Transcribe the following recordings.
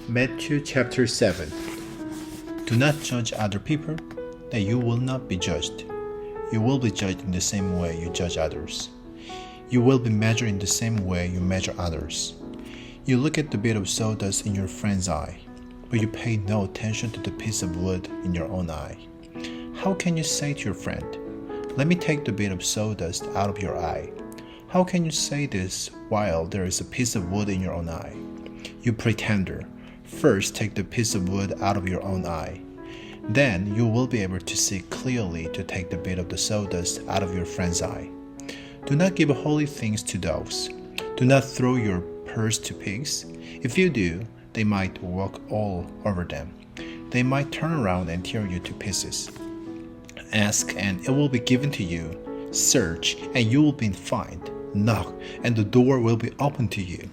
Matthew chapter 7. Do not judge other people, that you will not be judged. You will be judged in the same way you judge others. You will be measured in the same way you measure others. You look at the bit of sawdust in your friend's eye, but you pay no attention to the piece of wood in your own eye. How can you say to your friend, "Let me take the bit of sawdust out of your eye"? How can you say this while there is a piece of wood in your own eye? You pretender, first take the piece of wood out of your own eye. Then you will be able to see clearly to take the bit of the sawdust out of your friend's eye. Do not give holy things to dogs. Do not throw your pearls to pigs. If you do, they might walk all over them. They might turn around and tear you to pieces. Ask, and it will be given to you. Search, and you will be found. Knock, and the door will be opened to you.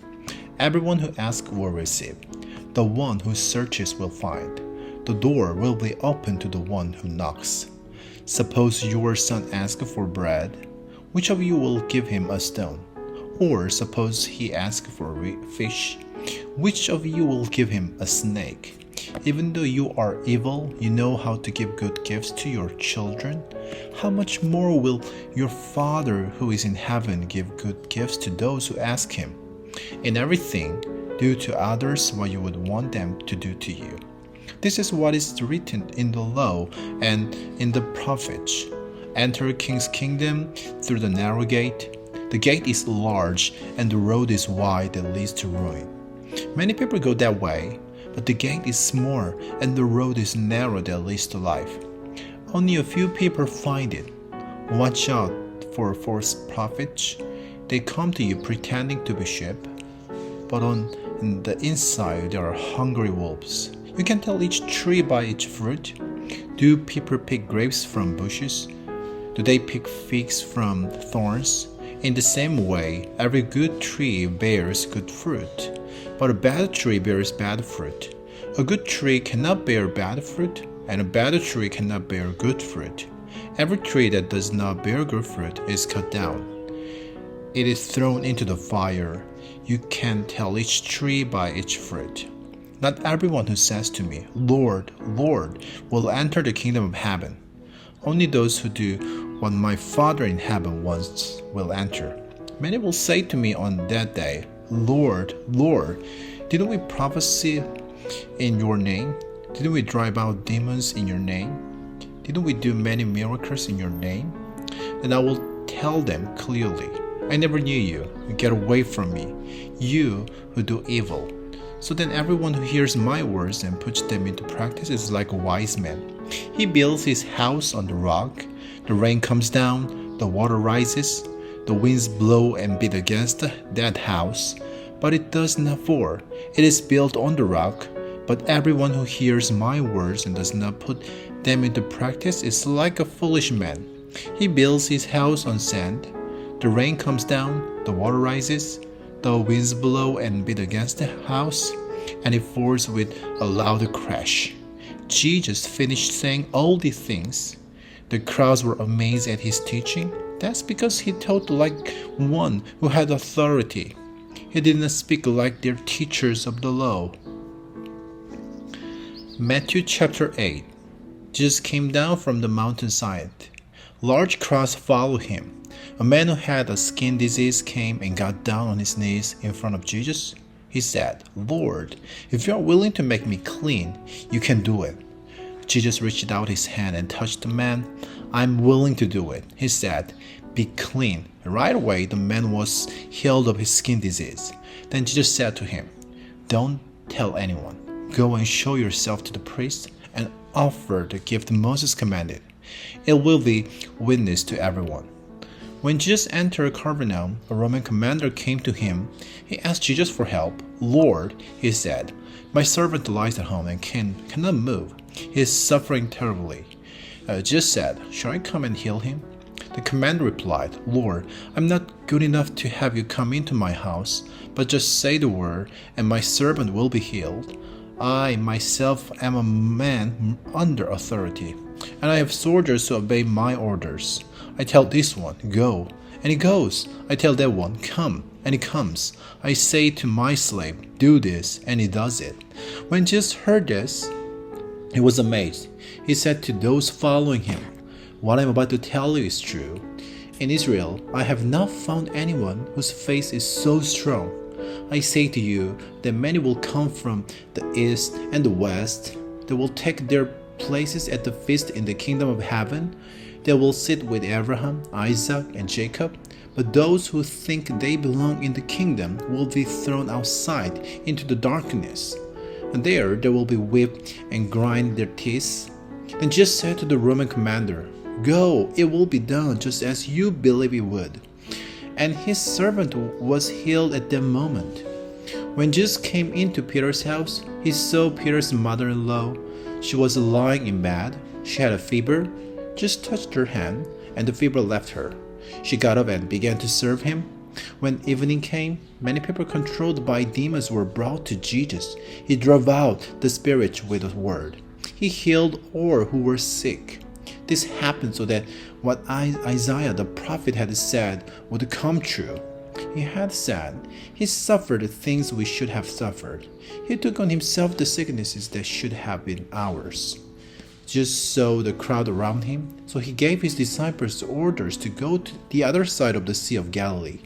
Everyone who asks will receive. The one who searches will find. The door will be opened to the one who knocks. Suppose your son asks for bread. Which of you will give him a stone? Or suppose he asks for a fish. Which of you will give him a snake? Even though you are evil, you know how to give good gifts to your children. How much more will your Father who is in heaven give good gifts to those who ask him? In everything, do to others what you would want them to do to you. This is what is written in the law and in the prophets. Enter a king's kingdom through the narrow gate. The gate is large and the road is wide that leads to ruin. Many people go that way, but the gate is small and the road is narrow that leads to life. Only a few people find it. Watch out for false prophets. They come to you pretending to be sheep, but on the inside there are hungry wolves. You can tell each tree by its fruit. Do people pick grapes from bushes? Do they pick figs from thorns? In the same way, every good tree bears good fruit, but a bad tree bears bad fruit. A good tree cannot bear bad fruit, and a bad tree cannot bear good fruit. Every tree that does not bear good fruit is cut down. It is thrown into the fire. You can tell each tree by its fruit. Not everyone who says to me, "Lord, Lord," will enter the kingdom of heaven. Only those who do what my Father in heaven wants will enter. Many will say to me on that day, "Lord, Lord, didn't we prophesy in your name? Didn't we drive out demons in your name? Didn't we do many miracles in your name?" Then I will tell them clearly, "I never knew you. Get away from me, you who do evil." So then everyone who hears my words and puts them into practice is like a wise man. He builds his house on the rock. The rain comes down, the water rises, the winds blow and beat against that house, but it does not fall. It is built on the rock. But everyone who hears my words and does not put them into practice is like a foolish man. He builds his house on sand. The rain comes down, the water rises, the winds blow and beat against the house, and it falls with a loud crash. Jesus finished saying all these things. The crowds were amazed at his teaching. That's because he taught like one who had authority. He did not speak like their teachers of the law. Matthew chapter 8. Jesus came down from the mountainside. Large crowds followed him. A man who had a skin disease came and got down on his knees in front of Jesus. He said, "Lord, if you are willing to make me clean, you can do it." Jesus reached out his hand and touched the man. "I'm willing to do it," he said. "Be clean." Right away, the man was healed of his skin disease. Then Jesus said to him, "Don't tell anyone. Go and show yourself to the priest and offer the gift Moses commanded. It will be witness to everyone." When Jesus entered Capernaum, a Roman commander came to him. He asked Jesus for help. "Lord," he said, "my servant lies at home and cannot move. He is suffering terribly." Jesus said, "Shall I come and heal him?" The commander replied, "Lord, I'm not good enough to have you come into my house, but just say the word, and my servant will be healed. I myself am a man under authority, and I have soldiers who obey my orders. I tell this one, 'Go,' and he goes. I tell that one, 'Come,' and he comes. I say to my slave, do this, and he does it." When Jesus heard this, he was amazed. He said to those following him, "What I am about to tell you is true. In Israel, I have not found anyone whose faith is so strong. I say to you that many will come from the east and the west. They will take their places at the feast in the kingdom of heaven. They will sit with Abraham, Isaac, and Jacob. But those who think they belong in the kingdom will be thrown outside into the darkness. And there they will be whipped and grind their teeth." Then Jesus said to the Roman commander, "Go, it will be done just as you believe it would." And his servant was healed at that moment. When Jesus came into Peter's house, he saw Peter's mother-in-law. She was lying in bed. She had a fever. Jesus touched her hand, and the fever left her. She got up and began to serve him. When evening came, many people controlled by demons were brought to Jesus. He drove out the spirits with a word. He healed all who were sick. This happened so that what Isaiah the prophet had said would come true. He had said, "He suffered the things we should have suffered. He took on himself the sicknesses that should have been ours." Jesus saw the crowd around him, so he gave his disciples orders to go to the other side of the Sea of Galilee.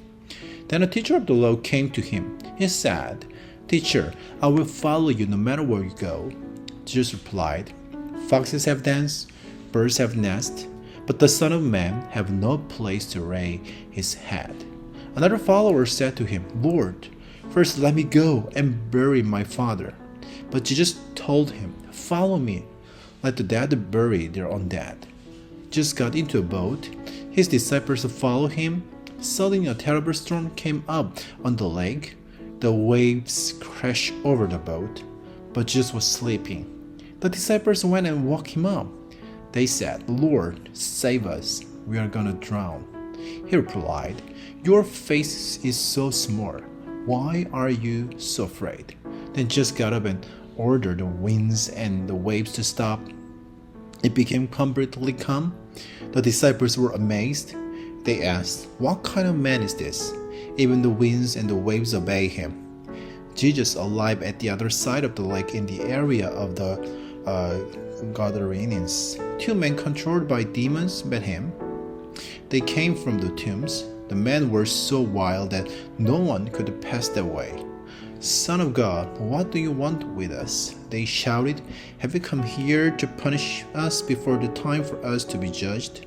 Then a teacher of the law came to him. He said, "Teacher, I will follow you no matter where you go." Jesus replied, "Foxes have dens, birds have nests, but the Son of Man have no place to lay his head." Another follower said to him, "Lord, first let me go and bury my father." But Jesus told him, "Follow me. Let the dead bury their own dead." Jesus got into a boat. His disciples followed him. Suddenly a terrible storm came up on the lake. The waves crashed over the boat, but Jesus was sleeping. The disciples went and woke him up. They said, "Lord, save us. We are going to drown." He replied, "Your faith is so small. Why are you so afraid?" Then Jesus got up and ordered the winds and the waves to stop. It became completely calm. The disciples were amazed. They asked, "What kind of man is this? Even the winds and the waves obey him." Jesus, alive at the other side of the lake in the area of the Gadarenes, two men controlled by demons met him. They came from the tombs. The men were so wild that no one could pass that way. "Son of God, what do you want with us?" they shouted. "Have you come here to punish us before the time for us to be judged?"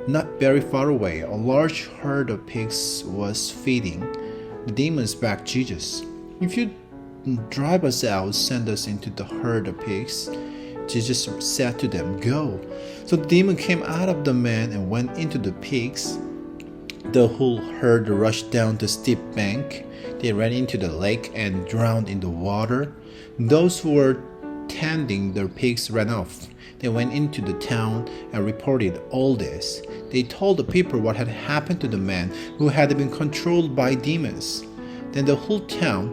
Not very far away, a large herd of pigs was feeding. The demons begged Jesus, "If you drive us out, send us into the herd of pigs." Jesus said to them, "Go." So the demon came out of the man and went into the pigs. The whole herd rushed down the steep bank. They ran into the lake and drowned in the water. Those who were tending their pigs ran off. They went into the town and reported all this. They told the people what had happened to the man who had been controlled by demons. Then the whole town